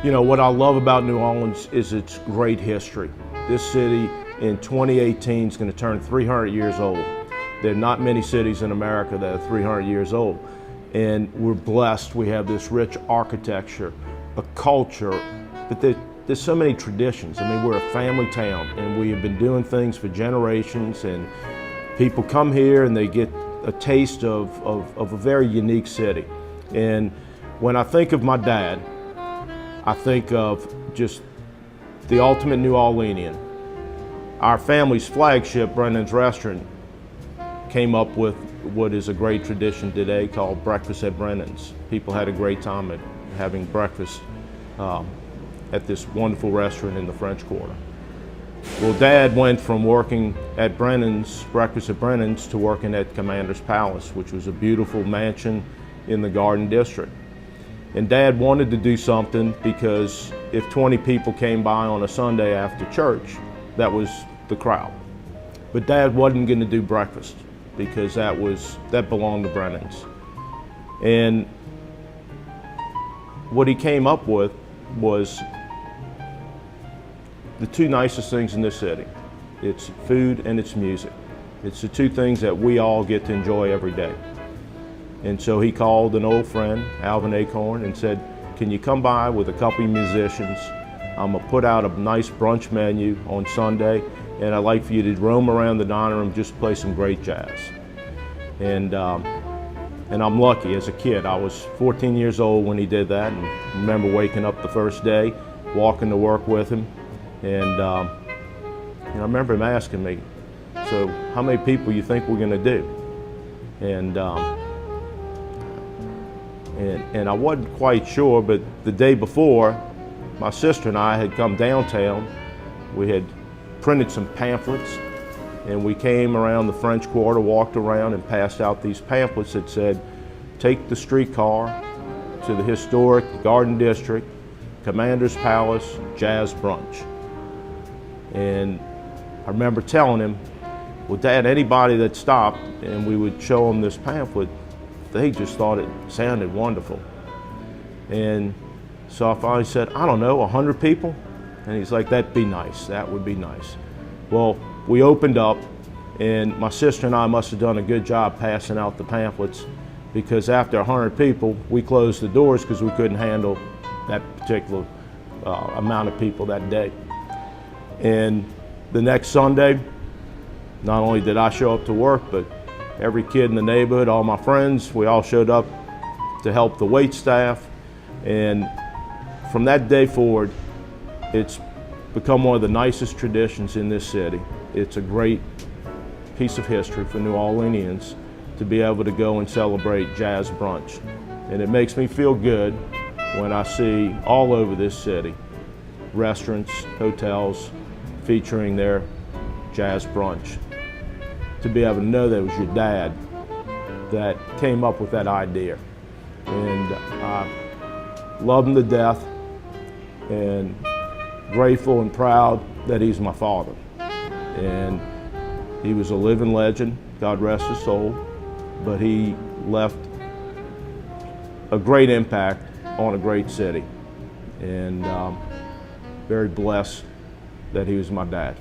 You know, what I love about New Orleans is its great history. This city in 2018 is going to turn 300 years old. There are not many cities in America that are 300 years old. And we're blessed. We have this rich architecture, a culture, but there's so many traditions. I mean, we're a family town, and we have been doing things for generations, and people come here and they get a taste of a very unique city. And when I think of my dad, I think of just the ultimate New Orleanian. Our family's flagship, Brennan's Restaurant, came up with what is a great tradition today called breakfast at Brennan's. People had a great time at having breakfast at this wonderful restaurant in the French Quarter. Well, Dad went from working at Brennan's, breakfast at Brennan's, to working at Commander's Palace, which was a beautiful mansion in the Garden District. And Dad wanted to do something because if 20 people came by on a Sunday after church, that was the crowd. But Dad wasn't going to do breakfast because that belonged to Brennan's. And what he came up with was the two nicest things in this city. It's food and it's music. It's the two things that we all get to enjoy every day. And so he called an old friend, Alvin Acorn, and said, can you come by with a couple of musicians? I'm gonna put out a nice brunch menu on Sunday, and I'd like for you to roam around the dining room, just play some great jazz. And I'm lucky as a kid. I was 14 years old when he did that, and I remember waking up the first day, walking to work with him, and I remember him asking me, so how many people you think we're gonna do? And I wasn't quite sure, but the day before, my sister and I had come downtown. We had printed some pamphlets, and we came around the French Quarter, walked around and passed out these pamphlets that said, take the streetcar to the historic Garden District, Commander's Palace, Jazz Brunch. And I remember telling him, well, Dad, anybody that stopped and we would show them this pamphlet, they just thought it sounded wonderful. And so I finally said, I don't know, 100 people? And he's like, that'd be nice, that would be nice. Well, we opened up, and my sister and I must have done a good job passing out the pamphlets, because after 100 people, we closed the doors because we couldn't handle that particular amount of people that day. And the next Sunday, not only did I show up to work, but every kid in the neighborhood, all my friends, we all showed up to help the wait staff. And from that day forward, it's become one of the nicest traditions in this city. It's a great piece of history for New Orleanians to be able to go and celebrate Jazz Brunch. And it makes me feel good when I see all over this city restaurants, hotels featuring their Jazz Brunch. To be able to know that it was your dad that came up with that idea. And I love him to death, and grateful and proud that he's my father. And he was a living legend, God rest his soul, but he left a great impact on a great city. And very blessed that he was my dad.